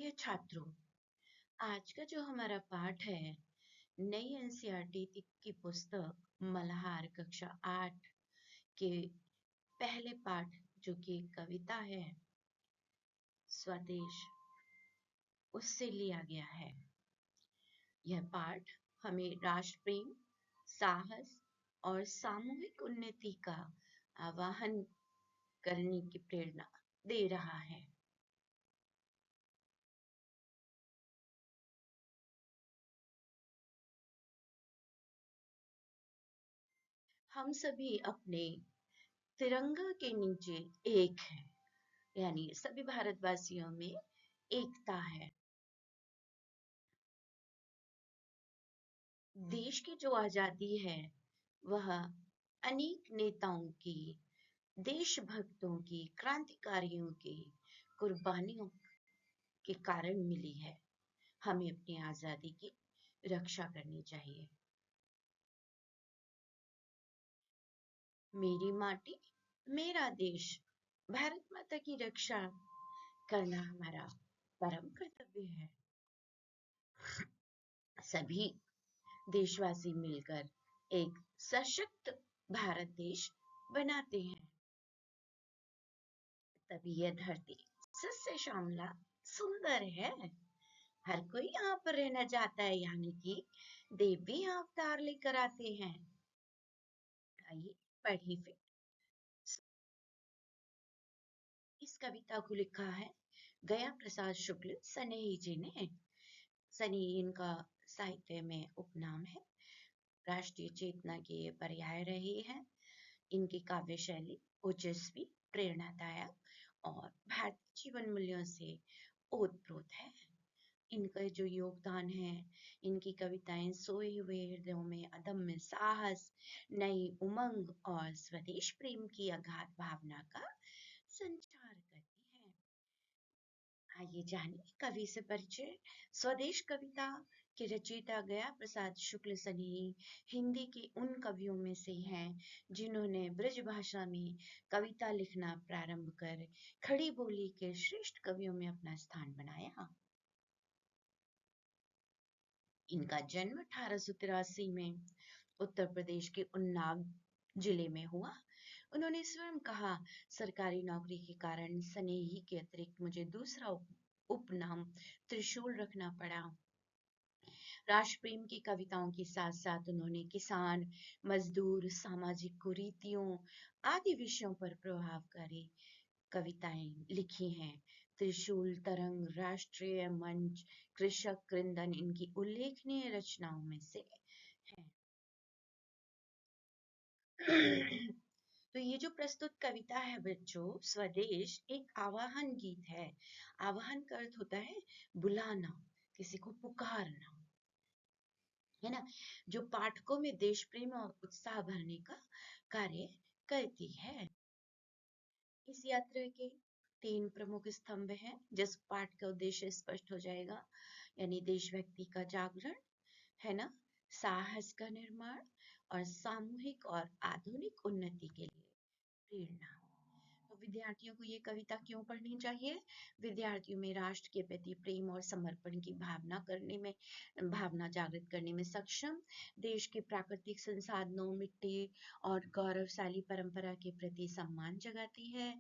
प्रिय छात्रों, आज का जो हमारा पाठ है नई एनसीईआरटी की पुस्तक मल्हार कक्षा 8 के पहले पाठ जो कि एक कविता है स्वदेश, उससे लिया गया है। यह पाठ हमें राष्ट्र प्रेम, साहस और सामूहिक उन्नति का आह्वान करने की प्रेरणा दे रहा है। हम सभी अपने तिरंगा के नीचे एक हैं, यानी सभी भारतवासियों में एकता है। देश की जो आजादी है वह अनेक नेताओं की, देशभक्तों की, क्रांतिकारियों की कुर्बानियों के कारण मिली है। हमें अपनी आजादी की रक्षा करनी चाहिए। मेरी माटी, मेरा देश, भारत माता की रक्षा करना हमारा परम कर्तव्य है। सभी देशवासी मिलकर एक सशक्त भारत देश बनाते हैं, तभी यह धरती सस्य श्यामला सुंदर है। हर कोई यहाँ पर रहना चाहता है, यानी कि देव भी यहाँ अवतार लेकर आते हैं। आइए पढ़िए फिर। इस कविता को लिखा है गया प्रसाद शुक्ल सनेही जी ने। सनेही इनका साहित्य में उपनाम है। राष्ट्रीय चेतना के ये पर्याय रहे हैं। इनकी काव्य शैली ओजस्वी, प्रेरणादायक और भारतीय जीवन मूल्यों से ओतप्रोत है। इनका जो योगदान है, इनकी कविताएं सोए हुए हृदयों में अदम्य साहस, नई उमंग और स्वदेश प्रेम की अगाध भावना का संचार करती हैं। आइए जानिए कवि से परिचय। स्वदेश कविता के रचयिता गया प्रसाद शुक्ल सनेही हिंदी के उन कवियों में से हैं जिन्होंने ब्रज भाषा में कविता लिखना प्रारंभ कर खड़ी बोली के श्रेष्ठ कवियों में अपना स्थान बनाया। इनका जन्म 1883 में उत्तर प्रदेश के उन्नाव जिले में हुआ। उन्होंने स्वयं कहा, सरकारी नौकरी के कारण सनेही के अतिरिक्त मुझे दूसरा उपनाम त्रिशूल रखना पड़ा। राष्ट्र प्रेम की कविताओं के साथ साथ उन्होंने किसान, मजदूर, सामाजिक कुरीतियों आदि विषयों पर प्रभावकारी कविताएं लिखी हैं। त्रिशूल, तरंग, राष्ट्रीय मंच, कृषक क्रंदन इनकी उल्लेखनीय रचनाओं में से हैं। तो ये जो प्रस्तुत कविता है बच्चों, स्वदेश एक आवाहन गीत है। आवाहन का अर्थ होता है बुलाना, किसी को पुकारना, है ना, जो पाठकों में देश प्रेम और उत्साह भरने का कार्य करती है। इस यात्रा के 3 प्रमुख स्तंभ हैं। जिस पाठ का उद्देश्य स्पष्ट हो जाएगा, यानी देशभक्ति का जागरण, है ना, साहस का निर्माण और सामूहिक और आधुनिक उन्नति के लिए प्रेरणा। तो विद्यार्थियों को ये कविता क्यों पढ़नी चाहिए? विद्यार्थियों में राष्ट्र के प्रति प्रेम और समर्पण की भावना जागृत करने में सक्षम, देश के प्राकृतिक संसाधनों, मिट्टी और गौरवशाली परंपरा के प्रति सम्मान जगाती है।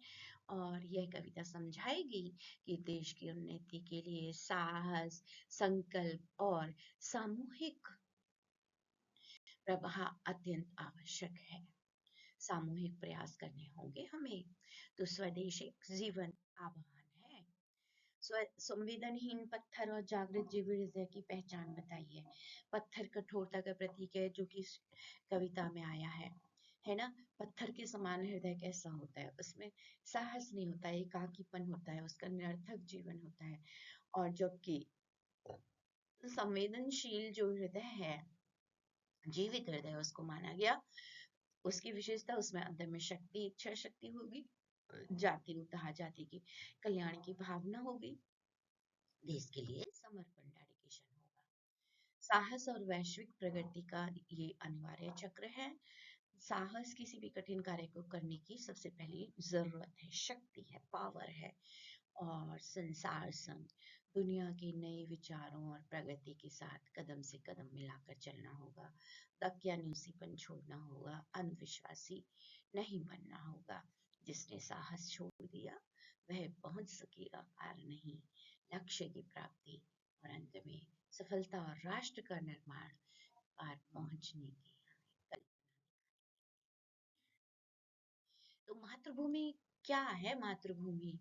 और यह कविता समझाएगी कि देश की उन्नति के लिए साहस, संकल्प और सामूहिक प्रवाह अत्यंत आवश्यक है। सामूहिक प्रयास करने होंगे हमें। तो स्वदेश एक जीवन आह्वान है। संवेदनहीन पत्थर और जागृत जीवी हृदय की पहचान बताइए। पत्थर कठोरता का प्रतीक है, जो कि कविता में आया है ना। पत्थर के समान हृदय कैसा होता है? उसमें साहस नहीं होता है, एकाकीपन होता है, उसका निरर्थक जीवन होता है। और जबकि संवेदनशील जो हृदय है, जीवित हृदय उसको माना गया, उसकी विशेषता उसमें अंदर में शक्ति, इच्छा शक्ति होगी, जाति उतहा जाति की कल्याण की भावना होगी, देश के लिए समर्पण, डेडिकेशन होगा। साहस और वैश्विक प्रगति का ये अनिवार्य चक्र है। साहस किसी भी कठिन कार्य को करने की सबसे पहली जरूरत है, शक्ति है, पावर है। और संसार संग दुनिया के नए विचारों और प्रगति के साथ कदम से कदम मिलाकर चलना होगा। दकियानूसीपन छोड़ना होगा, अंधविश्वासी नहीं बनना होगा। जिसने साहस छोड़ दिया वह पहुंच सकेगा पार नहीं। लक्ष्य की प्राप्ति और अंत में सफलता और राष्ट्र का निर्माण पार पहुंचने की हमें कल्पना। तो मातृभूमि क्या है? मातृभूमि,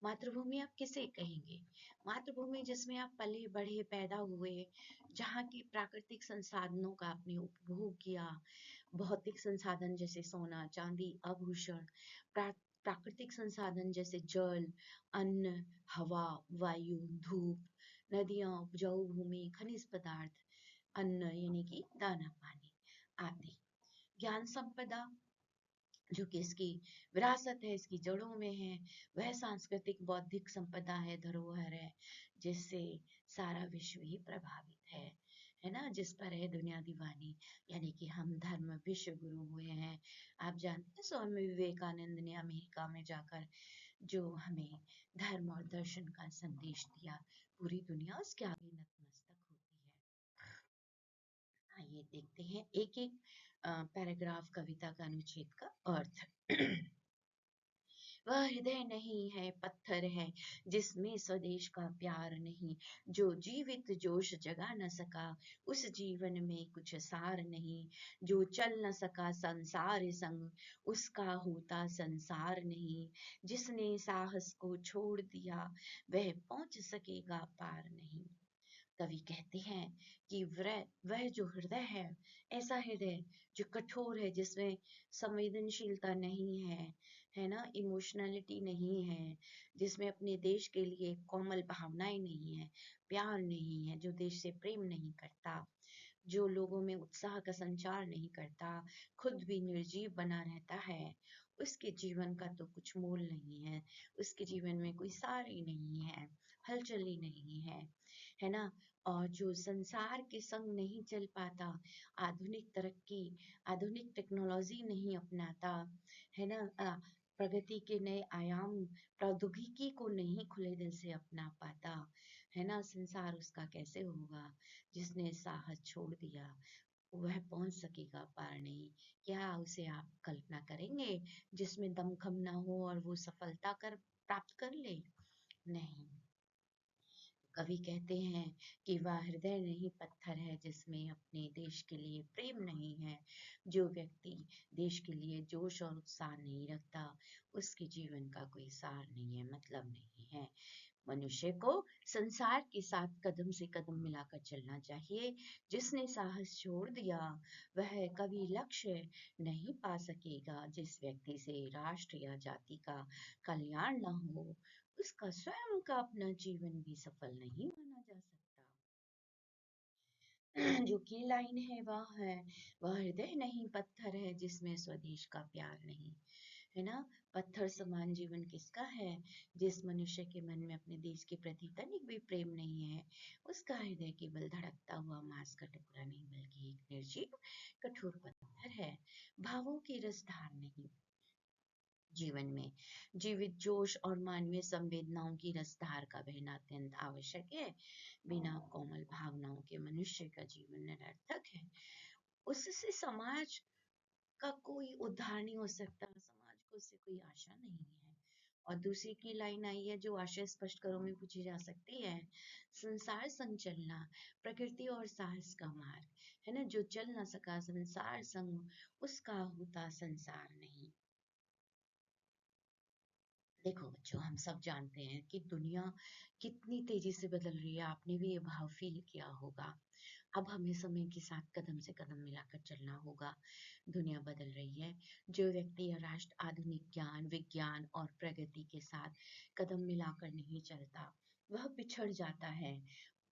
मातृभूमि आप किसे कहेंगे? मातृभूमि जिसमें आप पले बढ़े पैदा हुए, जहाँ की प्राकृतिक संसाधनों का आपने उपभोग किया, भौतिक संसाधन जैसे सोना चांदी आभूषण, प्राकृतिक संसाधन जैसे जल, अन्न, हवा, वायु, धूप, नदियां, उपजाऊ भूमि, खनिज पदार्थ, अन्न यानी कि दाना पानी आदि। ज्ञान संपदा जो कि इसकी विरासत है, इसकी जड़ों में है। वह सांस्कृतिक बौद्धिक संपदा है, धरोहर है, जिससे सारा विश्व ही प्रभावित है ना, जिस पर है दुनिया दीवानी। यानी कि हम धर्म विश्व गुरु हुए हैं। आप जानते हैं स्वामी विवेकानंद ने अमेरिका में जाकर जो हमें धर्म और दर्शन का संदेश दिया, पूरी दुनिया उसके आगे नतमस्तक होती है। आइए देखते हैं एक एक पैराग्राफ कविता का अनुच्छेद का अर्थ। वह हृदय नहीं है, पत्थर है, जिसमें स्वदेश का प्यार नहीं। जो जीवित जोश जगा न सका, उस जीवन में कुछ सार नहीं। जो चल न सका संसार संग, उसका होता संसार नहीं। जिसने साहस को छोड़ दिया, वह पहुंच सकेगा पार नहीं। कवि कहते हैं कि वह जो हृदय है, ऐसा हृदय जो कठोर है, जिसमें संवेदनशीलता नहीं है ना, इमोशनलिटी नहीं है, जिसमें अपने देश के लिए कोमल भावनाएं नहीं है, प्यार नहीं है, जो देश से प्रेम नहीं करता, जो लोगों में उत्साह का संचार नहीं करता, खुद भी निर्जीव बना रहता है, उसके जीवन का तो कुछ मोल नहीं है। उसके जीवन में कोई सार ही नहीं है, हलचल ही नहीं है ना। और जो संसार के संग नहीं चल पाता, आधुनिक तरक्की, आधुनिक टेक्नोलॉजी नहीं अपनाता, है ना, प्रगति के नए आयाम, प्रौद्योगिकी को नहीं खुले दिल से अपना पाता, है ना, संसार उसका कैसे होगा? जिसने साहस छोड़ दिया वह पहुंच सकेगा पार नहीं। क्या उसे आप कल्पना करेंगे जिसमें दमखम ना हो और वो सफलता कर प्राप्त कर ले? नहीं। कवि कहते हैं कि वह हृदय नहीं, पत्थर है, जिसमें अपने देश के लिए प्रेम नहीं है। जो व्यक्ति देश के लिए जोश और उत्साह नहीं रखता, उसके जीवन का कोई सार नहीं है, मतलब नहीं है। मनुष्य को संसार के साथ कदम से कदम मिलाकर चलना चाहिए। जिसने साहस छोड़ दिया, वह कभी लक्ष्य नहीं पा सकेगा। जिस व्यक्ति से राष्ट्र या जाति का कल्याण न हो, उसका स्वयं का अपना जीवन भी सफल नहीं माना जा सकता। जो की लाइन है वह हृदय नहीं, पत्थर है, जिसमें स्वदेश का प्यार नहीं, है ना। पत्थर समान जीवन किसका है? जिस मनुष्य के मन में अपने देश के प्रति तनिक भी प्रेम नहीं है, उसका हृदय केवल धड़कता हुआ मांस का टुकड़ा नहीं, बल्कि एक निर्जीव कठोर पत्थर है। भावों की रसधार नहीं। जीवन में जीवित जोश और मानवीय संवेदनाओं की रसधार का बहना अत्यंत आवश्यक है। बिना कोमल भावनाओं के मनुष्य का जीवन निरर्थक है। उससे समाज का कोई उद्धार नहीं हो सकता, समाज को उससे कोई आशा नहीं है। और दूसरी की लाइन आई है जो आशय स्पष्ट करो में पूछी जा सकती है। संसार संग चलना, प्रकृति और साहस का मार्ग, है ना। जो चल ना सका संसार संग, उसका होता संसार नहीं। देखो बच्चों, हम सब जानते हैं कि दुनिया कितनी तेजी से बदल रही है। आपने भी ये भाव फील किया होगा। अब हमें समय के साथ कदम से कदम मिलाकर चलना होगा। दुनिया बदल रही है। जो व्यक्ति या राष्ट्र आधुनिक ज्ञान, विज्ञान और प्रगति के साथ कदम मिलाकर नहीं चलता, वह पिछड़ जाता है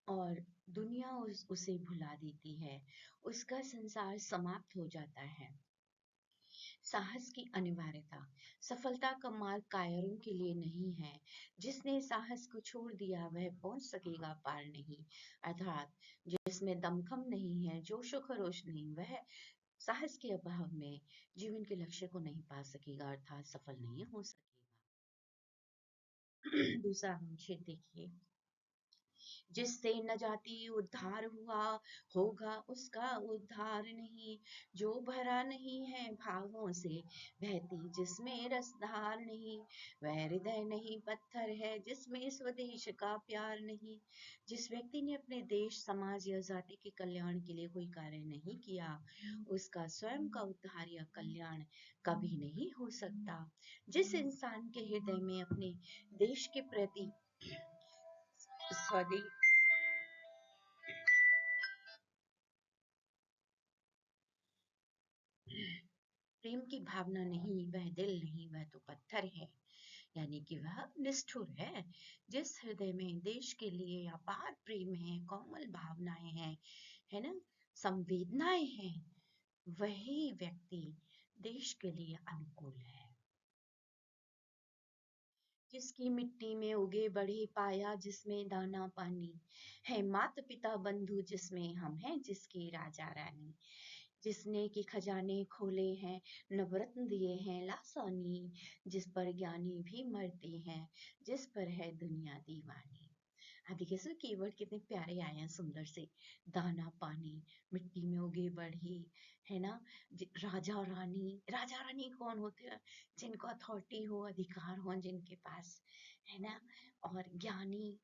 और दुनिया उसे भुला देती है। उसका संसार समाप्त हो जाता है। साहस की अनिवार्यता। सफलता का मार्ग कायरों के लिए नहीं है। जिसने साहस को छोड़ दिया, वह पहुंच सकेगा पार नहीं। अर्थात जिसमें दमखम नहीं है, जोशो खरोश नहीं, वह साहस के अभाव में जीवन के लक्ष्य को नहीं पा सकेगा, अर्थात सफल नहीं हो सकेगा। दूसरा अनुच्छेद देखिए। जिससे न जाति उद्धार हुआ होगा उसका उद्धार नहीं, जो भरा नहीं है भावों से बहती जिसमें रसधार नहीं, वह हृदय नहीं पत्थर है जिसमें स्वदेश का प्यार नहीं। जिस व्यक्ति ने अपने देश समाज या जाति के कल्याण के लिए कोई कार्य नहीं किया, उसका स्वयं का उद्धार या कल्याण कभी नहीं हो सकता। जिस इंसान के हृदय में अपने देश के प्रति स्वदेश प्रेम की भावना नहीं, वह दिल नहीं, वह तो पत्थर है, यानी कि वह निष्ठुर है। जिस हृदय में देश के लिए अपार प्रेम है, कोमल भावनाएं हैं, है ना, संवेदनाएं हैं, वही व्यक्ति देश के लिए अनुकूल है। जिसकी मिट्टी में उगे बढ़े पाया जिसमें दाना पानी है, माता पिता बंधु जिसमें हम हैं, जिसकी राजा रानी, जिसने के खजाने खोले हैं, नवरत्न दिए हैं लासानी, जिस पर ज्ञानी भी मरते हैं, जिस पर है दुनिया दीवानी। हाँ देखिए सर, कीवर्ड कितने प्यारे आए हैं, सुंदर से। दाना पानी, मिट्टी में उगे बढ़ी, है ना, राजा और रानी। राजा रानी कौन होते हैं? जिनको अथॉरिटी हो, अधिकार हो जिनके पास, है ना, और ज्ञानी।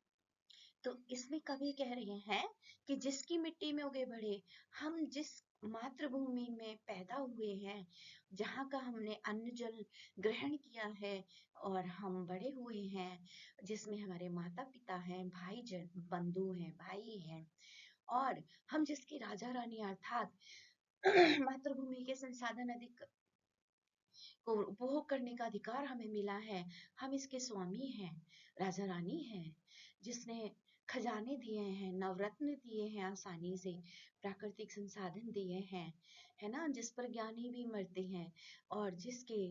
तो इसमें कवि कह रहे हैं कि जिसकी मिट्टी में उगे बढ़े, हम जिस मातृभूमि में पैदा हुए हैं, जहाँ का हमने अन्न जल ग्रहण किया है और हम बड़े हुए हैं, जिसमें हमारे माता पिता हैं, भाई जन बंधु हैं, भाई हैं, और हम जिसकी राजा रानी अर्थात मातृभूमि के संसाधन अधिक को उपभोग करने का अधिकार हमें मिला है, हम इसके स्वामी हैं, राजा रानी हैं, जिसने खजाने दिए हैं, नवरत्न दिए हैं, आसानी से प्राकृतिक संसाधन दिए हैं, है ना, जिस पर ज्ञानी भी मरते हैं, और जिसके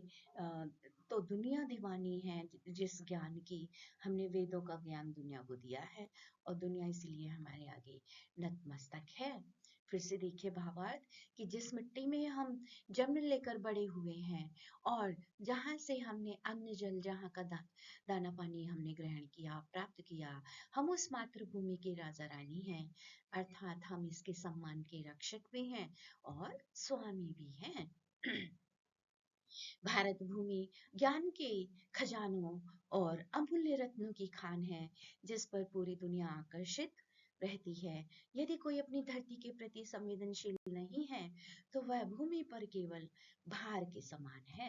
तो दुनिया दीवानी है, जिस ज्ञान की हमने वेदों का ज्ञान दुनिया को दिया है, और दुनिया इसलिए हमारे आगे नतमस्तक है। फिर से देखिए भावार्थ कि जिस मिट्टी में हम जन्म लेकर बड़े हुए हैं, और जहाँ से हमने अन्न जल, जहाँ का दाना पानी हमने ग्रहण किया, प्राप्त किया, हम उस मातृभूमि के राजा रानी हैं, अर्थात हम इसके सम्मान के रक्षक भी हैं और स्वामी भी हैं। भारत भूमि ज्ञान के खजानों और अमूल्य रत्नों की खान है, जिस पर पूरी दुनिया आकर्षित रहती है। यदि कोई अपनी धरती के प्रति संवेदनशील नहीं है, तो वह भूमि पर केवल भार के समान है।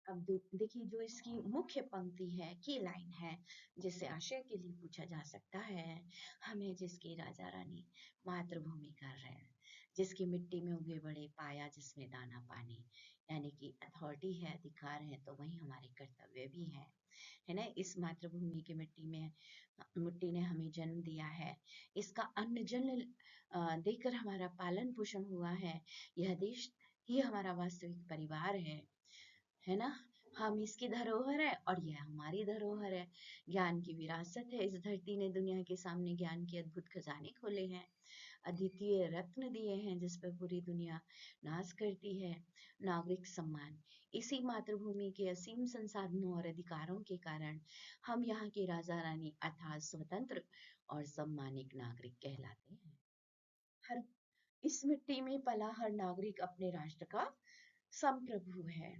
अब देखिए, जो इसकी मुख्य पंक्ति है, की लाइन है, जिसे आशय के लिए पूछा जा सकता है, हमें जिसकी राजा रानी मातृभूमि कर रहे हैं, जिसकी मिट्टी में उगे बड़े पाया जिसमें दाना पानी, यानी कि अथॉरिटी है, अधिकार है, तो वही हमारे कर्तव्य भी है ना। इस मातृभूमि की मिट्टी ने हमें जन्म दिया है, इसका अन्न जल देकर हमारा पालन पोषण हुआ है, यह देश ही हमारा वास्तविक परिवार है ना। हम इसकी धरोहर है और यह हमारी धरोहर है। ज्ञान की विरासत है, इस धरती ने दुनिया के सामने ज्ञान के अद्भुत खजाने खोले हैं, अद्वितीय रत्न दिए हैं, जिस पर पूरी दुनिया नाज करती है। नागरिक सम्मान, इसी मातृभूमि के असीम संसाधनों और अधिकारों के कारण हम यहाँ के राजा रानी अर्थात स्वतंत्र और सम्मानित नागरिक कहलाते हैं। हर इस मिट्टी में पला हर नागरिक अपने राष्ट्र का संप्रभु है।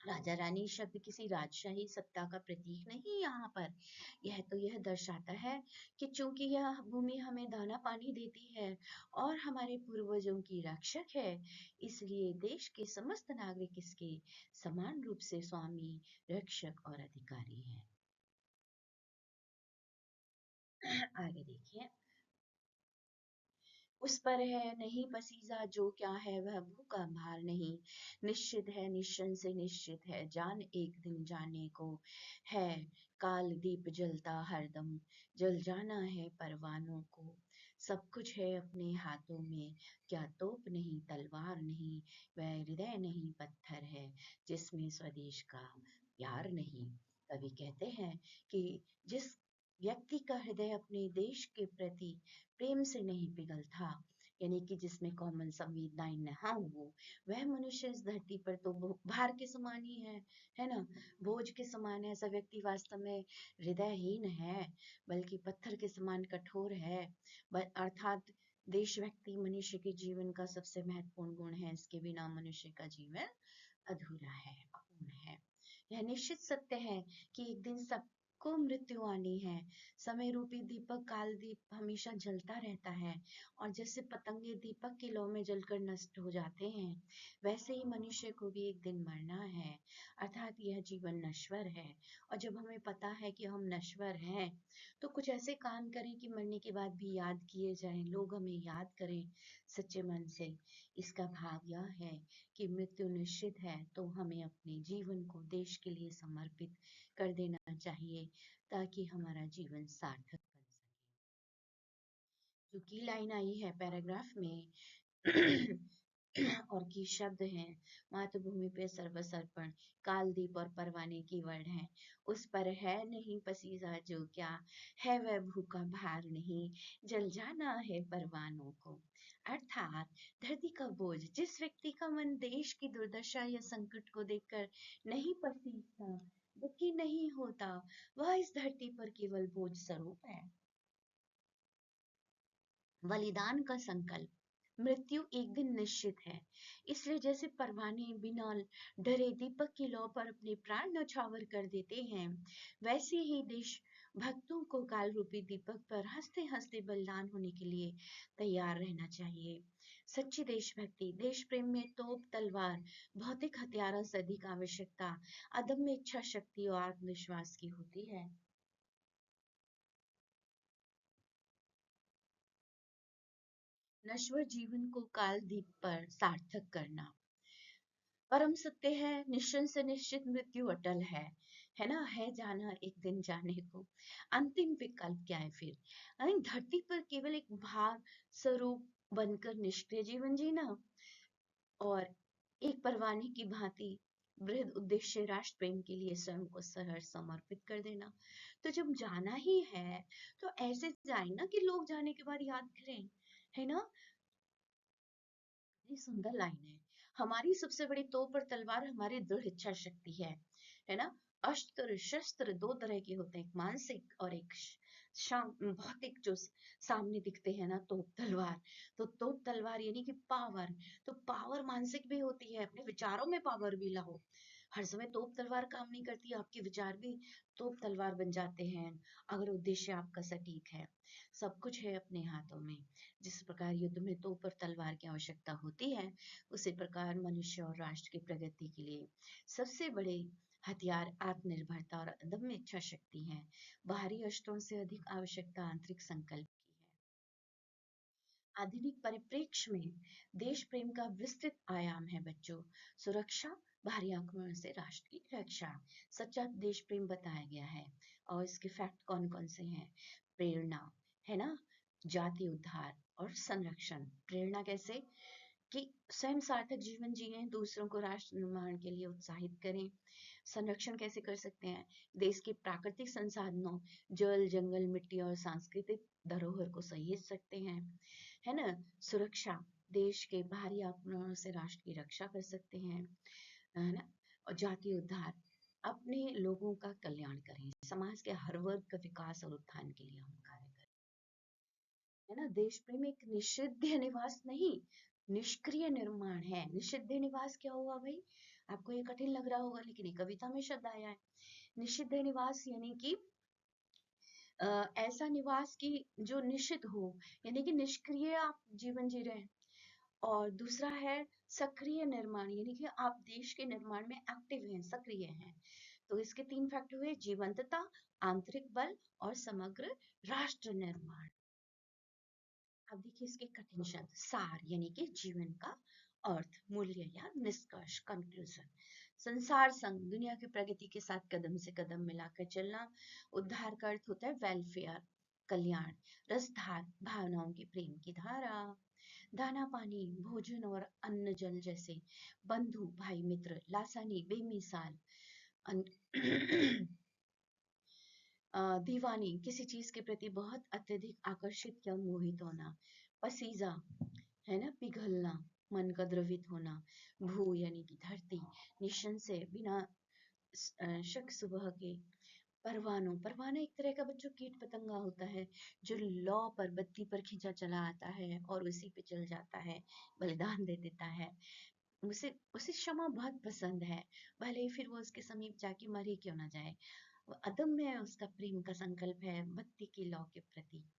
राजा रानी शब्द किसी राजशाही सत्ता का प्रतीक नहीं यहाँ पर। यह दर्शाता है कि चूंकि यह भूमि हमें दाना पानी देती है और हमारे पूर्वजों की रक्षक है, इसलिए देश के समस्त नागरिक इसके समान रूप से स्वामी, रक्षक और अधिकारी हैं। आगे देखिए, उस पर है नहीं पसीजा जो क्या है वह भूखा भार नहीं, निश्चित है निश्चय से निश्चित है जान एक दिन जाने को है, काल दीप जलता हरदम जल जाना है परवानों को, सब कुछ है अपने हाथों में, क्या तोप नहीं तलवार नहीं, वह हृदय नहीं पत्थर है जिसमें स्वदेश का प्यार नहीं। कवि कहते हैं कि जिस व्यक्ति का हृदय अपने देश के प्रति प्रेम से नहीं पिघलता, यानी कि जिसमें कॉमन संवेदनाएं न हो, वह मनुष्य इस धरती पर तो भार के समान ही है ना, बोझ के समान है। ऐसा व्यक्ति वास्तव में हृदयहीन है, बल्कि पत्थर के समान कठोर है। अर्थात देशभक्ति मनुष्य के जीवन का सबसे महत्वपूर्ण गुण है। इसके बिना मनुष्य का जीवन अधूरा है, अपूर्ण है। यह निश्चित सत्य है कि एक दिन सबको मृत्यु आनी है। समय रूपी दीपक काल दीप हमेशा जलता रहता है, और जैसे पतंगे दीपक की लौ में जलकर नष्ट हो जाते हैं, वैसे ही मनुष्य को भी एक दिन मरना है। अर्थात यह जीवन नश्वर है। और जब हमें पता है कि हम नश्वर हैं, तो कुछ ऐसे काम करें कि मरने के बाद भी याद किए जाएं, लोग हमें याद करें सच्चे मन से। इसका भाव यह है कि मृत्यु निश्चित है, तो हमें अपने जीवन को देश के लिए समर्पित कर देना चाहिए, ताकि हमारा जीवन सार्थक बन सके। जो की लाइन आई है पैराग्राफ में और की शब्द हैं, मातृभूमि पे सर्वसर्पण, कालदीप और परवाने की वर्ड है। उस पर है नहीं पसीजा जो क्या, है वह भूखा भार नहीं, जल जाना है परवानों को। अर्थात धरती का बोझ, जिस व्यक्ति का मन देश की दुर्दशा या संकट को देखकर नहीं पसीजता, दुखी नहीं होता, वह इस धरती पर केवल बोझ स्वरूप है। बलिदान का संकल्प, मृत्यु एक दिन निश्चित है, इसलिए जैसे परवाने बिना डरे दीपक की लौ पर अपने प्राण न्यौछावर कर देते हैं, वैसे ही देश भक्तों को काल रूपी दीपक पर हंसते हंसते बलिदान होने के लिए तैयार रहना चाहिए। सच्ची देशभक्ति, देश प्रेम में तोप तलवार भौतिक हथियारों से अधिक आवश्यकता अदम्य इच्छा शक्ति और आत्मविश्वास की होती है। नश्वर जीवन को काल दीप पर सार्थक करना, परम सत्य है, निश्चय से निश्चित मृत्यु अटल है ना, है जाना एक दिन जाने को। अंतिम विकल्प क्या है फिर? धरती पर केवल एक भार स्वरूप बनकर निष्क्रिय जीवन जीना, और एक परवाने की भांति बृहद उद्देश्य राष्ट्र प्रेम के लिए स्वयं को सहर्ष समर्पित कर देना। तो जब जाना ही है, तो ऐसे जाए ना कि लोग जाने के बाद याद करें, है ना। ये सुंदर लाइन है। हमारी सबसे बड़ी तोप और तलवार हमारी दृढ़ इच्छा शक्ति है ना। अस्त्र शस्त्र दो तरह के होते हैं, एक मानसिक और एक भौतिक, जो सामने दिखते हैं ना, तोप तलवार। तो तोप तलवार यानी कि पावर, तो पावर मानसिक भी होती है, अपने विचारों में पावर भी लाओ। हर समय तोप तलवार काम नहीं करती, आपके विचार भी तोप तलवार बन जाते हैं, अगर उद्देश्य आपका सटीक है। सब कुछ है अपने हाथों में। जिस प्रकार युद्ध में तोप और तलवार की आवश्यकता होती है, उसी प्रकार मनुष्य और राष्ट्र की प्रगति के लिए सबसे बड़े हथियार आत्मनिर्भरता और अदम्य इच्छा शक्ति है। बाहरी अस्त्रों से अधिक आवश्यकता आंतरिक संकल्प की है। आधुनिक परिप्रेक्ष्य में देश प्रेम का विस्तृत आयाम है बच्चों। सुरक्षा, बाहरी आक्रमण से राष्ट्र की रक्षा, सच्चा देश प्रेम बताया गया है। और इसके फैक्ट कौन कौन से हैं? प्रेरणा, है ना, जाति उद्धार और संरक्षण। प्रेरणा कैसे? कि स्वयं सार्थक जीवन जिए, दूसरों को राष्ट्र निर्माण के लिए उत्साहित करें। संरक्षण कैसे कर सकते हैं? देश के प्राकृतिक संसाधनों, जल जंगल मिट्टी और सांस्कृतिक धरोहर को सहेज सकते हैं, है ना। सुरक्षा, देश के बाहरी आक्रमणों से राष्ट्र की रक्षा कर सकते हैं, है ना। और जातीय उद्धार, अपने लोगों का कल्याण करें, समाज के हर वर्ग का विकास और उत्थान के लिए हम कार्य करें, है ना। देश प्रेम एक निषिद्ध निवास नहीं, निष्क्रिय निर्माण है। निषिद्ध निवास क्या हुआ भाई? आपको ये कठिन लग रहा होगा, लेकिन ये कविता में शब्द आया है। निषिद्ध निवास यानी कि ऐसा निवास की जो निषिद्ध हो, यानी कि निष्क्रिय आप जीवन जी रहे हैं। और दूसरा है सक्रिय निर्माण, यानी कि आप देश के निर्माण में एक्टिव हैं, सक्रिय हैं। तो इसके तीन फैक्टर हुए: जीवंतता, आंतरिक बल और समग्र राष्ट्र निर्माण। अब देखिए इसके कठिन शब्द। सार यानी कि जीवन का अर्थ, मूल्य या निष्कर्ष, कंक्लूजन। संसार संग, दुनिया की प्रगति के साथ कदम से कदम मिलाकर चलना। उद्धार का अर्थ होता है वेलफेयर, कल्याण। रसधार, भावनाओं की प्रेम की धारा। दाना पानी, भोजन और अन्न जल जैसे बंधु भाई मित्र। लासानी, बेमिसाल। दीवानी, किसी चीज के प्रति बहुत अत्यधिक आकर्षित या मोहित होना। पसीजा, है ना, पिघलना, मन का द्रवित होना। भू यानी कि धरती, निशन से बिना शक सुबह के। परवानो, परवाना एक तरह का बच्चों कीट पतंगा होता है जो लौ पर बत्ती पर खींचा चला आता है और उसी पे चल जाता है, बलिदान दे देता है। उसे उसे क्षमा बहुत पसंद है, भले ही फिर वो उसके समीप जाके मर ही क्यों ना जाए। वो अदम्य उसका प्रेम का संकल्प है बत्ती की लौ के प्रति।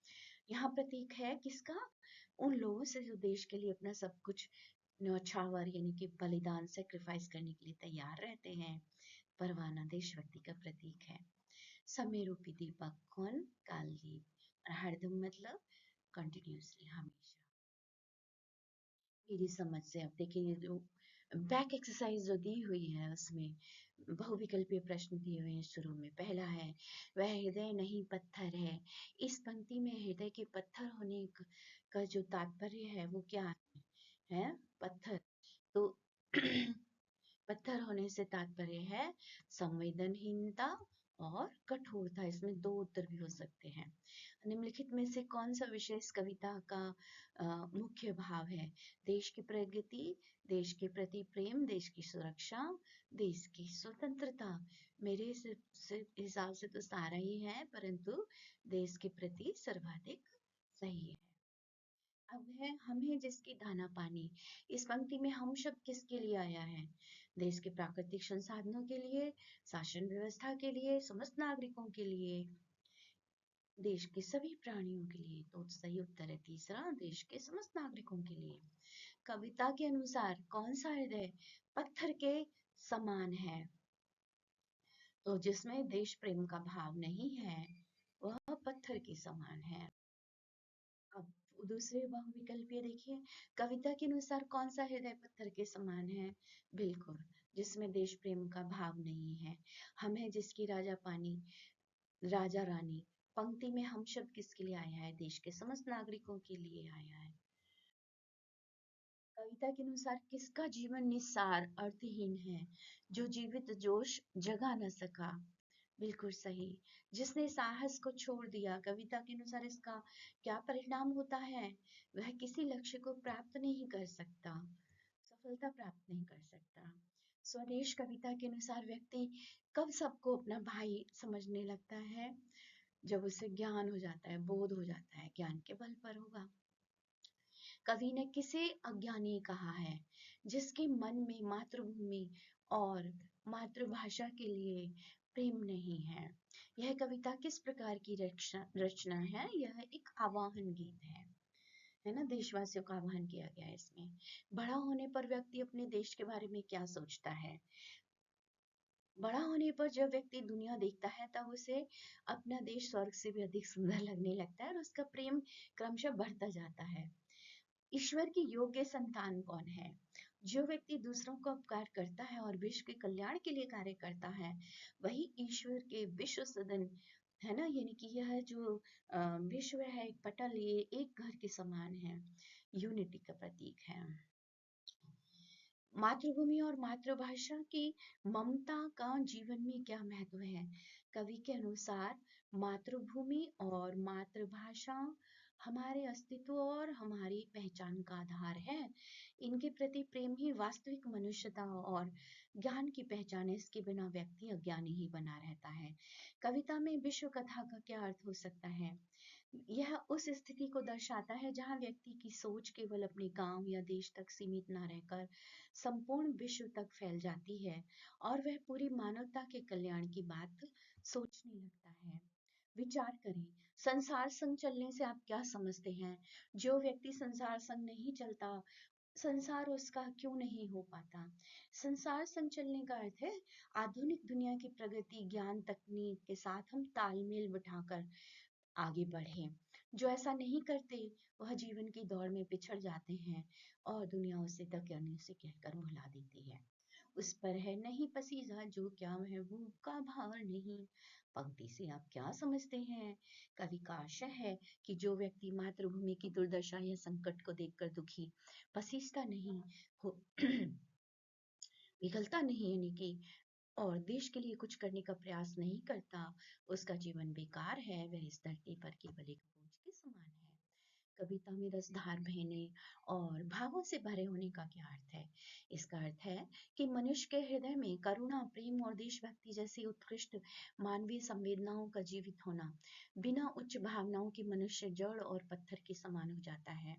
यहाँ प्रतीक है किसका? उन लोगों से जो देश के लिए अपना सब कुछ न्यौछावर यानी कि बलिदान सेक्रीफाइस करने के लिए तैयार रहते हैं। परवाना देशभक्ति का प्रतीक है। समय रूपी दीपक कौन? कालदीप। और हरदम मतलब कंटिन्यूसली, हमेशा। मेरी समझ से अब देखिए, ये जो बैक एक्सरसाइज जो दी हुई है उसमें बहुविकल्पीय प्रश्न दिए हुए हैं शुरू में। पहला है, वह हृदय नहीं पत्थर है। इस पंक्ति में हृदय के पत्थर होने का जो तात्पर्य है वो क्या है? पत्थर। तो पत्थर होने से तात्पर्य है संवेदनहीनता और कठोरता। इसमें दो उत्तर भी हो सकते हैं। निम्नलिखित में से कौन सा विशेष कविता का मुख्य भाव है? देश की प्रगति, देश के प्रति प्रेम, देश की सुरक्षा, देश की स्वतंत्रता। मेरे हिसाब से तो सारा ही है, परंतु देश के प्रति सर्वाधिक सही है। अब है, हम है जिसकी दाना पानी। इस पंक्ति में हम शब्द किसके लिए आया है? देश के प्राकृतिक संसाधनों के लिए, शासन व्यवस्था के लिए, समस्त नागरिकों के लिए, देश के सभी प्राणियों के लिए। तो सही उत्तर है तीसरा, देश के समस्त नागरिकों के लिए। कविता के अनुसार कौन सा हृदय पत्थर के समान है? तो जिसमें देश प्रेम का भाव नहीं है वह पत्थर के समान है। अब दूसरे बहुविकल्पीय देखिए, कविता के अनुसार कौन सा हृदय पत्थर के समान है? बिल्कुल, जिसमें देश प्रेम का भाव नहीं है। हम है जिसकी राजा पानी, राजा रानी। पंक्ति में हम शब्द किसके लिए आया है? देश के समस्त नागरिकों के लिए आया है। कविता के अनुसार किसका जीवन निस्सार अर्थहीन है? जो जीवित जोश जगा न सका। बिल्कुल सही, जिसने साहस को छोड़ दिया। कविता के अनुसार इसका क्या परिणाम होता है? वह किसी लक्ष्य को प्राप्त नहीं कर सकता, सफलता प्राप्त नहीं कर सकता। स्वदेश कविता के अनुसार व्यक्ति कब सबको अपना भाई समझने लगता है? जब उसे ज्ञान हो जाता है, बोध हो जाता है, ज्ञान के बल पर होगा। कवि ने किसे अज्ञानी कहा है? जिसके मन में मातृभूमि और मातृभाषा के लिए प्रेम नहीं है। यह कविता किस प्रकार की रचना है? यह एक आवाहन गीत है ना, देशवासियों का आह्वान किया गया है इसमें। बड़ा होने पर व्यक्ति अपने देश के बारे में क्या सोचता है? बड़ा होने पर जब व्यक्ति दुनिया देखता है तब उसे अपना देश स्वर्ग से भी अधिक सुंदर लगने लगता है और उसका प्रेम क्रमशः बढ़ता जाता है। ईश्वर की योग्य संतान कौन है? जो व्यक्ति दूसरों का उपकार करता है और विश्व के कल्याण के लिए कार्य करता है, वही ईश्वर के विश्व सदन, है ना, यानी कि यह जो विश्व है एक पटल, ये एक घर के समान है, यूनिटी का प्रतीक है। मातृभूमि और मातृभाषा की ममता का जीवन में क्या महत्व है? कवि के अनुसार मातृभूमि और मातृभाषा हमारे अस्तित्व और हमारी पहचान का आधार है। इनके प्रति प्रेम ही वास्तविक मनुष्यता और ज्ञान की पहचान है। इसके बिना व्यक्ति अज्ञानी ही बना रहता है। कविता में विश्व कथा का क्या अर्थ हो सकता है? यह उस स्थिति को दर्शाता है जहाँ व्यक्ति की सोच केवल अपने गांव या देश तक सीमित न रहकर संपूर्ण विश्व तक फैल जाती है और वह पूरी मानवता के कल्याण की बात सोचने लगता है। विचार करें, संसार संग चलने से आप क्या समझते हैं? जो व्यक्ति संसार संग नहीं चलता, संसार उसका क्यों नहीं हो पाता? संसार संग चलने का अर्थ है आधुनिक दुनिया की प्रगति, ज्ञान, तकनीक के साथ हम तालमेल बिठाकर आगे बढ़े। जो ऐसा नहीं करते वह जीवन की दौड़ में पिछड़ जाते हैं और दुनिया उसे दकियाने से कहकर भुला देती है। उस पर है नहीं पसीजा जो क्या महबूब का भार नहीं। पंक्ति से आप क्या समझते हैं? कवि का आशय है कि जो व्यक्ति मातृभूमि की दुर्दशा या संकट को देखकर दुखी, पसीजता नहीं हो पिघलता नहीं, यानी कि और देश के लिए कुछ करने का प्रयास नहीं करता, उसका जीवन बेकार है, वह इस धरती पर केवल एक बोझ के समान है। कविता में रसधार बहने और भावों से भरे होने का क्या अर्थ है? इसका अर्थ है कि मनुष्य के हृदय में करुणा, प्रेम और देशभक्ति जैसी उत्कृष्ट मानवीय संवेदनाओं का जीवित होना। बिना उच्च भावनाओं के मनुष्य जड़ और पत्थर के समान हो जाता है।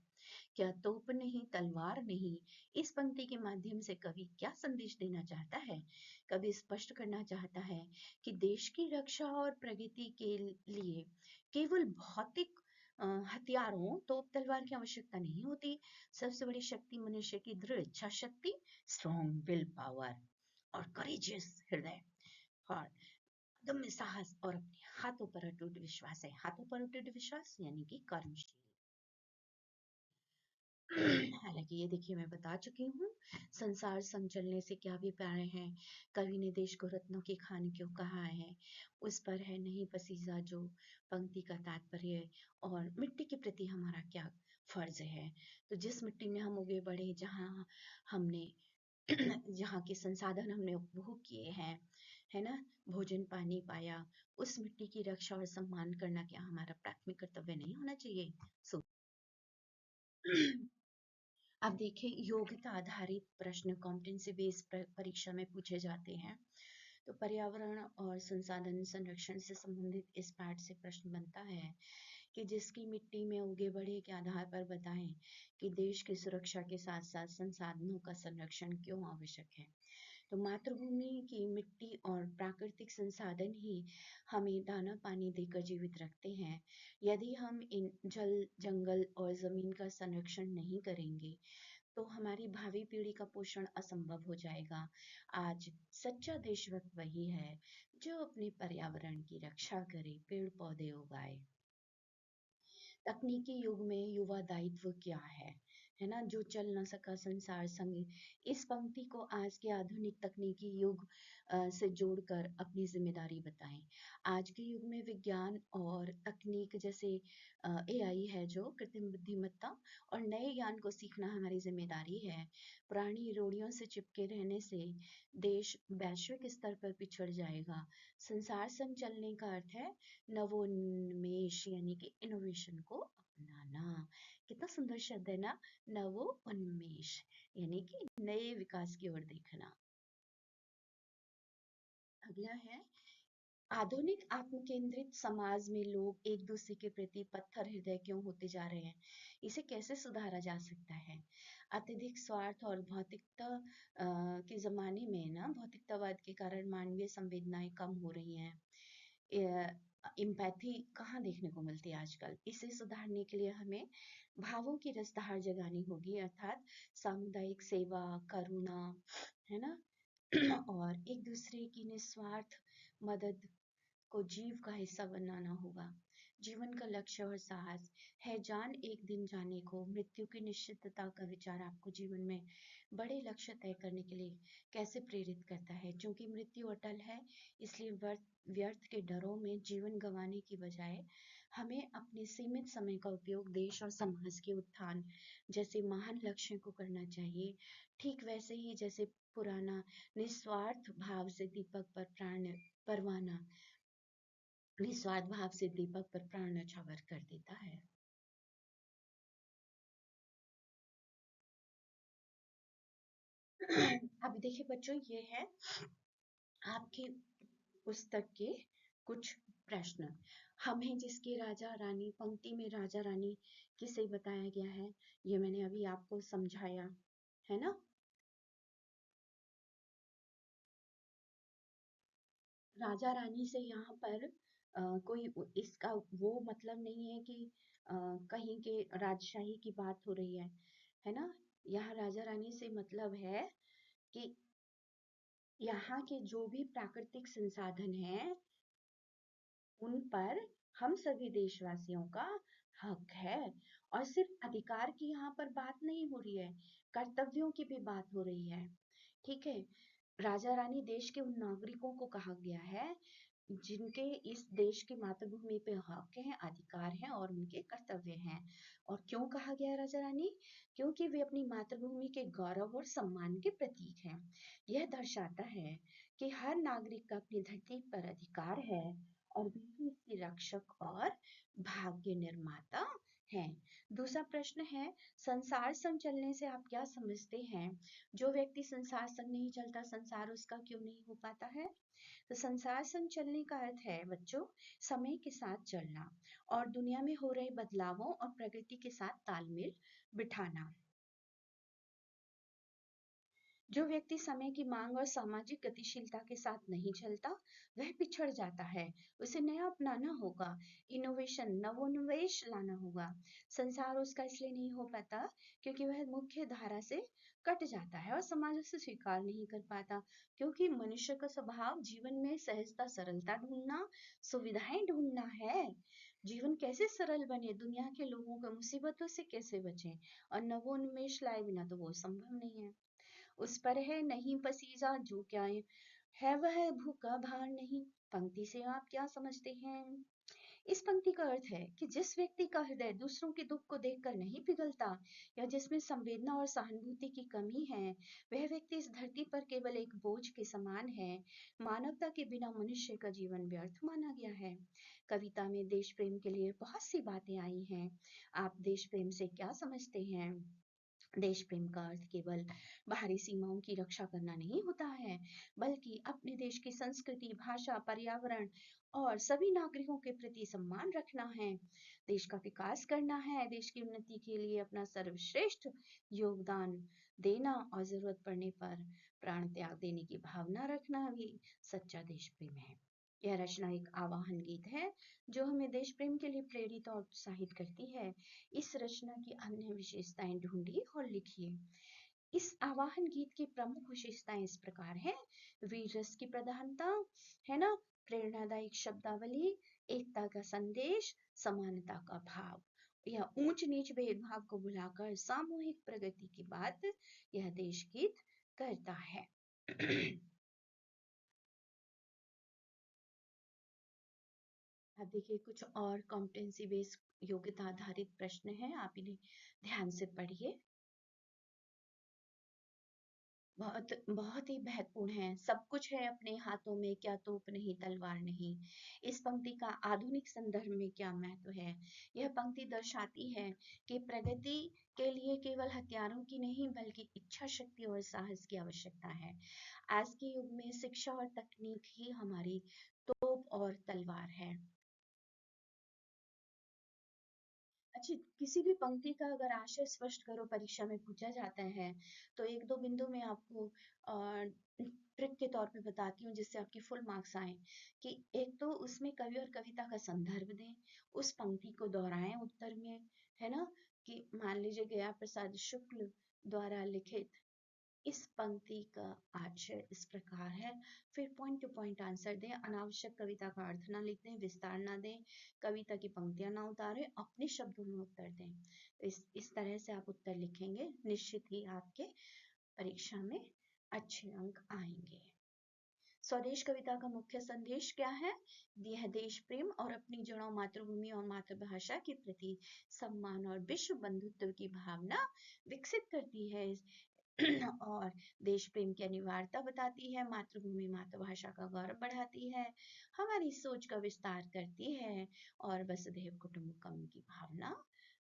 क्या तोप नहीं, तलवार नहीं, इस पंक्ति के माध्यम से कवि क्या संदेश देना चाहता है? कवि स्पष्ट करना चाहता है कि देश की रक्षा और प्रगति के लिए केवल भौतिक हथियारों, तोप तलवार की आवश्यकता नहीं होती। सबसे बड़ी शक्ति मनुष्य की दृढ़ इच्छा शक्ति, स्ट्रॉन्ग विल पावर और करेजियस हृदय और दम्य साहस और अपने हाथों पर अटूट विश्वास है। हाथों पर अटूट विश्वास यानी कि कर्मशील। हालांकि ये देखिए मैं बता चुकी हूँ संसार संग चलने से क्या भी प्यारे हैं। कवि ने देश को रत्नों की खान क्यों कहा है, उस पर है नहीं पसीजा जो पंक्ति का तात्पर्य और मिट्टी के प्रति हमारा क्या फर्ज है। तो जिस मिट्टी में हम उगे बढ़े, जहाँ हमने जहाँ के संसाधन हमने उपभोग किए हैं, है ना, भोजन पानी पाया, उस मिट्टी की रक्षा और सम्मान करना क्या हमारा प्राथमिक कर्तव्य नहीं होना चाहिए? सो अब देखें, योग्यता आधारित प्रश्न कॉम्पिटेंसी बेस्ड परीक्षा में पूछे जाते हैं। तो पर्यावरण और संसाधन संरक्षण से संबंधित इस पाठ से प्रश्न बनता है कि जिसकी मिट्टी में उगे बढ़े के आधार पर बताएं कि देश की सुरक्षा के साथ साथ संसाधनों का संरक्षण क्यों आवश्यक है। तो मातृभूमि की मिट्टी और प्राकृतिक संसाधन ही हमें दाना पानी देकर जीवित रखते हैं। यदि हम इन जल, जंगल और जमीन का संरक्षण नहीं करेंगे तो हमारी भावी पीढ़ी का पोषण असंभव हो जाएगा। आज सच्चा देशभक्त वही है जो अपने पर्यावरण की रक्षा करे, पेड़ पौधे उगाए। तकनीकी युग में युवा दायित्व क्या है ना, जो चल न सका संसार संग। इस पंक्ति को आज के आधुनिक तकनीकी युग से जोड़कर अपनी जिम्मेदारी बताएं। आज के युग में विज्ञान और तकनीक जैसे एआई है, जो कृत्रिम बुद्धिमत्ता और नए ज्ञान को सीखना हमारी जिम्मेदारी है। पुरानी रूढ़ियों से चिपके रहने से देश वैश्विक स्तर पर पिछड़ जाएगा। संसार संग चलने का अर्थ है नवोन्मेष यानी कि इनोवेशन को अपनाना। कितना सुंदर शब्द है ना, नवोन्मेष यानी कि नए विकास की ओर देखना। अगला है, आधुनिक आत्मकेंद्रित समाज में लोग एक दूसरे के प्रति पत्थर हृदय क्यों होते जा रहे हैं? इसे कैसे सुधारा जा सकता है? अत्यधिक स्वार्थ और भौतिकता के जमाने में ना, भौतिकतावाद के कारण मानवीय संवेदनाएं कम हो रही हैं। इम्पैथी कहाँ देखने को मिलती है आजकल? इसे सुधारने के लिए हमें भावों की रसधार जगानी होगी, अर्थात सामुदायिक सेवा, करुणा, है ना, और एक दूसरे की निस्वार्थ मदद को जीव का हिस्सा बनाना होगा। जीवन का लक्ष्य और साहस है जान एक दिन जाने को। मृत्यु की निश्चितता का विचार आपको जीवन में बड़े लक्ष्य तय करने के लिए कैसे प्रेरित करता है? क्योंकि मृत्यु अटल है, इसलिए व्यर्थ के डरों में जीवन गंवाने की बजाय हमें अपने सीमित समय का उपयोग देश और समाज के उत्थान जैसे महान लक्ष्य को करना चाहिए। ठीक वैसे ही जैसे पुराना निस्वार्थ भाव से दीपक पर प्राण परवाना निस्वार्थ भाव से दीपक पर प्राण न्यौछावर कर देता है। अब देखिए बच्चों, ये है आपकी पुस्तक के कुछ प्रश्न। हम हैं जिसके राजा रानी, पंक्ति में राजा रानी किसे बताया गया है, ये मैंने अभी आपको समझाया है ना। राजा रानी से यहाँ पर कोई इसका वो मतलब नहीं है कि कहीं के राजशाही की बात हो रही है ना। यहाँ राजा रानी से मतलब है कि यहाँ के जो भी प्राकृतिक संसाधन हैं उन पर हम सभी देशवासियों का हक है। और सिर्फ अधिकार की यहाँ पर बात नहीं हो रही है, कर्तव्यों की भी बात हो रही है। ठीक है, राजा रानी देश के उन नागरिकों को कहा गया है जिनके इस देश की मातृभूमि पे हक हैं, अधिकार हैं और उनके कर्तव्य हैं। और क्यों कहा गया राजा रानी? क्योंकि वे अपनी मातृभूमि के गौरव और सम्मान के प्रतीक हैं। यह दर्शाता है कि हर नागरिक का अपनी धरती पर अधिकार है और वे ही इसके रक्षक और भाग्य निर्माता हैं। दूसरा प्रश्न है, संसार संग चलने से आप क्या समझते हैं? जो व्यक्ति संसार संग नहीं चलता, संसार उसका क्यों नहीं हो पाता है? तो संसार संग चलने का अर्थ है बच्चों, समय के साथ चलना और दुनिया में हो रहे बदलावों और प्रगति के साथ तालमेल बिठाना। जो व्यक्ति समय की मांग और सामाजिक गतिशीलता के साथ नहीं चलता, वह पिछड़ जाता है। उसे नया अपनाना होगा, इनोवेशन, नवोन्मेष लाना होगा। संसार उसका इसलिए नहीं हो पाता क्योंकि वह मुख्य धारा से कट जाता है और समाज उसे स्वीकार नहीं कर पाता। क्योंकि मनुष्य का स्वभाव जीवन में सहजता, सरलता ढूंढना, सुविधाएं ढूंढना है। जीवन कैसे सरल बने, दुनिया के लोगों को मुसीबतों से कैसे बचें और नवोन्मेष लाए बिना तो वो संभव नहीं है। उस पर है नहीं पसीजा जो क्या है वह भूखा भार नहीं। पंक्ति से आप क्या समझते हैं? इस पंक्ति का अर्थ है कि जिस व्यक्ति का हृदय दूसरों के दुख को देखकर नहीं पिघलता या जिसमें संवेदना और सहानुभूति की कमी है, वह व्यक्ति इस धरती पर केवल एक बोझ के समान है। मानवता के बिना मनुष्य का जीवन व्यर्थ माना गया है। कविता में देश प्रेम के लिए बहुत सी बातें आई हैं। आप देश प्रेम से क्या समझते हैं? देश प्रेम का अर्थ केवल बाहरी सीमाओं की रक्षा करना नहीं होता है, बल्कि अपने देश की संस्कृति, भाषा, पर्यावरण और सभी नागरिकों के प्रति सम्मान रखना है। देश का विकास करना है, देश की उन्नति के लिए अपना सर्वश्रेष्ठ योगदान देना और जरूरत पड़ने पर प्राण त्याग देने की भावना रखना भी सच्चा देश प्रेम है। यह रचना एक आवाहन गीत है जो हमें देश प्रेम के लिए प्रेरित और उत्साहित करती है। इस रचना की अन्य विशेषताएं ढूंढिए और लिखिए। इस आवाहन गीत की प्रमुख विशेषताएं इस प्रकार हैं: वीर रस की प्रधानता, है ना, प्रेरणादायक शब्दावली, एकता का संदेश, समानता का भाव, यह ऊंच नीच भेदभाव को भुलाकर सामूहिक प्रगति की बात यह देश गीत करता है। अब देखिए कुछ और कॉम्पिटेंसी बेस्ड योग्यता आधारित प्रश्न हैं, आप इन्हें ध्यान से पढ़िए। बहुत बहुत ही महत्वपूर्ण है। सब कुछ है अपने हाथों में, क्या तोप नहीं तलवार नहीं। इस पंक्ति का आधुनिक संदर्भ में क्या महत्व है? यह पंक्ति दर्शाती है कि प्रगति के लिए केवल हथियारों की नहीं बल्कि इच्छा शक्ति और साहस की आवश्यकता है। आज के युग में शिक्षा और तकनीक ही हमारी तोप और तलवार है। अच्छा, किसी भी पंक्ति का अगर आशय स्पष्ट करो परीक्षा में पूछा जाता है तो एक दो बिंदु में आपको ट्रिक के तौर पे बताती हूँ जिससे आपके फुल मार्क्स आए। कि एक तो उसमें कवि और कविता का संदर्भ दें, उस पंक्ति को दोहराएं उत्तर में, है ना। कि मान लीजिए गया प्रसाद शुक्ल द्वारा लिखित इस पंक्ति का आशय इस प्रकार है। फिर पॉइंट टू पॉइंट आंसर दें, अनावश्यक कविता का अर्थ ना लिख दें, विस्तार ना दें, कविता की पंक्तियां ना उतारें, अपने शब्दों में उत्तर दें। तो इस तरह से आप उत्तर लिखेंगे, निश्चित ही आपके परीक्षा में अच्छे अंक आएंगे। स्वदेश कविता का मुख्य संदेश क्या है? यह देश प्रेम और अपनी जड़ों, मातृभूमि और मातृभाषा के प्रति सम्मान और विश्व बंधुत्व की भावना विकसित करती है। और देश प्रेम की अनिवार्यता बताती है, मातृभूमि मातृभाषा का गौरव बढ़ाती है, हमारी सोच का विस्तार करती है और वसुधैव कुटुंबकम की भावना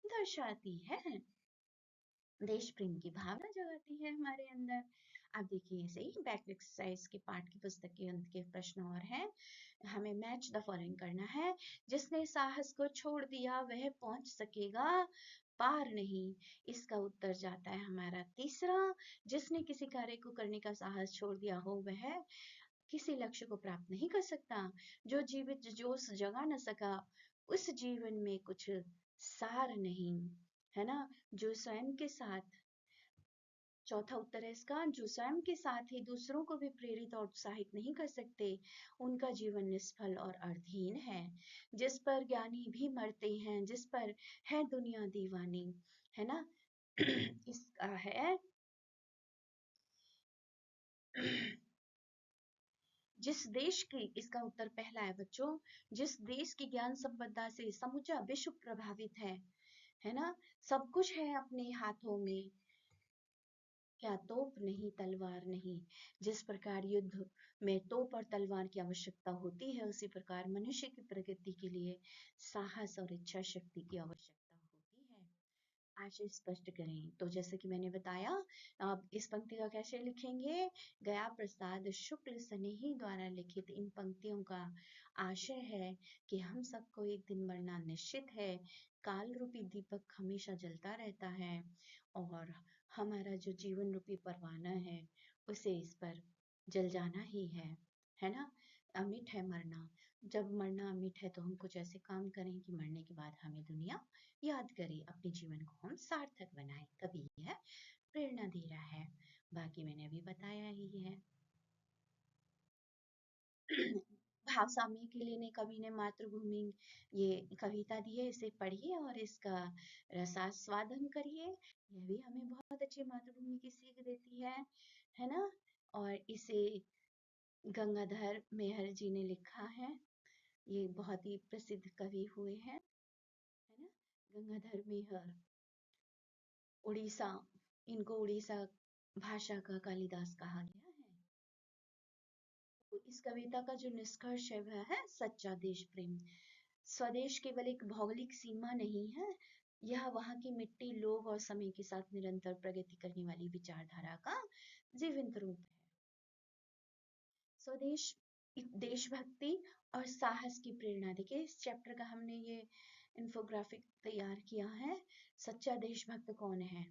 दर्शाती है। देश प्रेम की भावना जगाती है हमारे अंदर। अब देखिए ऐसे ही बैक एक्सरसाइज के पाठ की पुस्तक के अंत के प्रश्न और हैं। हमें मैच द फॉलोइंग करना है। जिसने साहस को छोड़ दिया वह पहुंच सकेगा पार नहीं। इसका उत्तर जाता है हमारा तीसरा। जिसने किसी कार्य को करने का साहस छोड़ दिया हो वह किसी लक्ष्य को प्राप्त नहीं कर सकता। जो जीवित जोश जगा न सका उस जीवन में कुछ सार नहीं, है ना। जो स्वयं के साथ, चौथा उत्तर है इसका, जो स्वयं के साथ ही दूसरों को भी प्रेरित और उत्साहित नहीं कर सकते उनका जीवन निष्फल और अर्थहीन है। जिस पर ज्ञानी भी मरते हैं, जिस पर है दुनिया दीवानी, है ना। इसका है जिस देश की, इसका उत्तर पहला है बच्चों, जिस देश की ज्ञान संपदा से समूचा विश्व प्रभावित है ना। सब कुछ है अपने हाथों में, क्या तोप नहीं तलवार नहीं। जिस प्रकार युद्ध में तोप और तलवार की आवश्यकता होती है उसी प्रकार मनुष्य की प्रगति के लिए साहस और इच्छा शक्ति की आवश्यकता होती आशय स्पष्ट करें। तो जैसे कि मैंने बताया, आप इस पंक्ति का कैसे लिखेंगे? गया प्रसाद शुक्ल स्नेही द्वारा लिखित इन पंक्तियों का आशय है कि हम सबको एक दिन मरना निश्चित है। काल रूपी दीपक हमेशा जलता रहता है और हमारा जो जीवन रूपी परवाना है उसे इस पर जल जाना ही है ना? अमिट है मरना। जब मरना अमिट है तो हम कुछ ऐसे काम करें कि मरने के बाद हमें दुनिया याद करें, अपने जीवन को हम सार्थक बनाएं। कवि यह प्रेरणा दे रहा है। बाकी मैंने अभी बताया ही है। भाव सामयिक के लिए ने कवि ने मातृभूमि ये कविता दी है, इसे पढ़िए और इसका रसास्वादन करिए। यह भी हमें बहुत अच्छी मातृभूमि की सीख देती है ना? और इसे गंगाधर मेहर जी ने लिखा है। ये बहुत ही प्रसिद्ध कवि हुए हैं, है ना? गंगाधर मेहर उड़ीसा, इनको उड़ीसा भाषा का कालिदास कहा गया है। तो इस कविता का जो निष्कर्ष है वह है सच्चा देश प्रेम। स्वदेश केवल एक भौगोलिक सीमा नहीं है, यह वहाँ की मिट्टी, लोग और समय के साथ निरंतर प्रगति करने वाली विचारधारा का जीवंत रूप है। स्वदेश देशभक्ति और साहस की प्रेरणा। देखिए इस चैप्टर का हमने ये इन्फोग्राफिक तैयार किया है। सच्चा देशभक्त कौन है?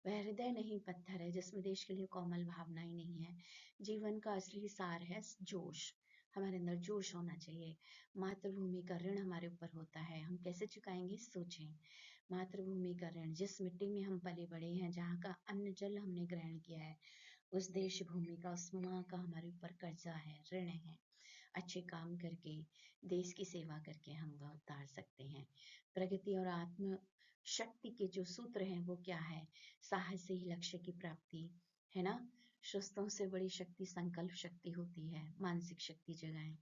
वह हृदय नहीं पत्थर है जिसमें देश के लिए कोमल भावनाएं नहीं है। जीवन का असली सार है जोश। हमारे अंदर जोश होना चाहिए। मातृभूमि का ऋण हमारे ऊपर होता है, हम कैसे चुकाएंगे सोचें। मातृभूमि का ऋण, जिस मिट्टी में हम पले बड़े हैं, जहाँ का अन्न जल हमने ग्रहण किया है, उस देश भूमि का, उस माँ का हमारे ऊपर कर्जा है, ऋण है। अच्छे काम करके, देश की सेवा करके हम वह उतार सकते हैं। प्रगति और आत्म शक्ति के जो सूत्र हैं वो क्या है? साहस से ही लक्ष्य की प्राप्ति, है ना? शस्त्रों से बड़ी शक्ति संकल्प शक्ति होती है। मानसिक शक्ति जगाएं।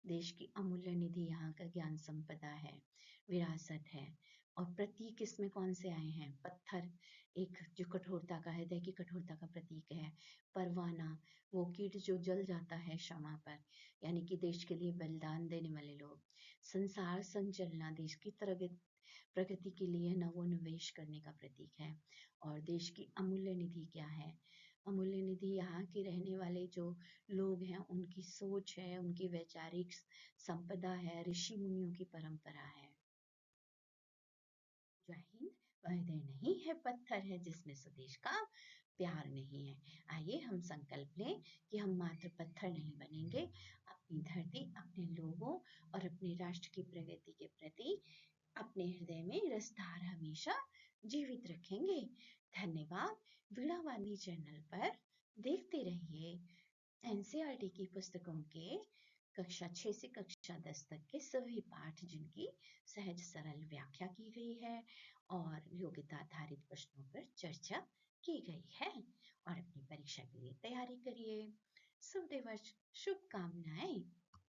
देश की अमूल्य निधि यहाँ का ज्ञान संपदा है, विरासत है। और प्रतीक इसमें कौन से आए हैं? पत्थर, एक जो कठोरता का, हृदय की कठोरता का प्रतीक है। परवाना, वो कीट जो जल जाता है क्षमा पर, यानी कि देश के लिए बलिदान देने वाले लोग। संसार संचलना, देश की प्रगति के लिए नवोन्वेष करने का प्रतीक है। और देश की अमूल्य निधि क्या है? अमूल्य निधि यहाँ के रहने वाले जो लोग हैं, उनकी सोच है, उनकी वैचारिक संपदा है, ऋषि मुनियों की परंपरा है। जय हिंद। वह हृदय नहीं है पत्थर है जिसमें स्वदेश का प्यार नहीं है। आइए हम संकल्प लें कि हम मात्र पत्थर नहीं बनेंगे। अपनी धरती, अपने लोगों और अपने राष्ट्र की प्रगति के प्रति अपने हृदय में रसधार हमेशा जीवित रखेंगे। धन्यवाद। वीणावादी चैनल पर देखते रहिए एनसीईआरटी की पुस्तकों के कक्षा 6 से कक्षा 10 तक के सभी पाठ, जिनकी सहज सरल व्याख्या की गई है और योग्यता आधारित प्रश्नों पर चर्चा की गई है। और अपनी परीक्षा के लिए तैयारी करिए। शुभ दिवस, शुभकामनाएं।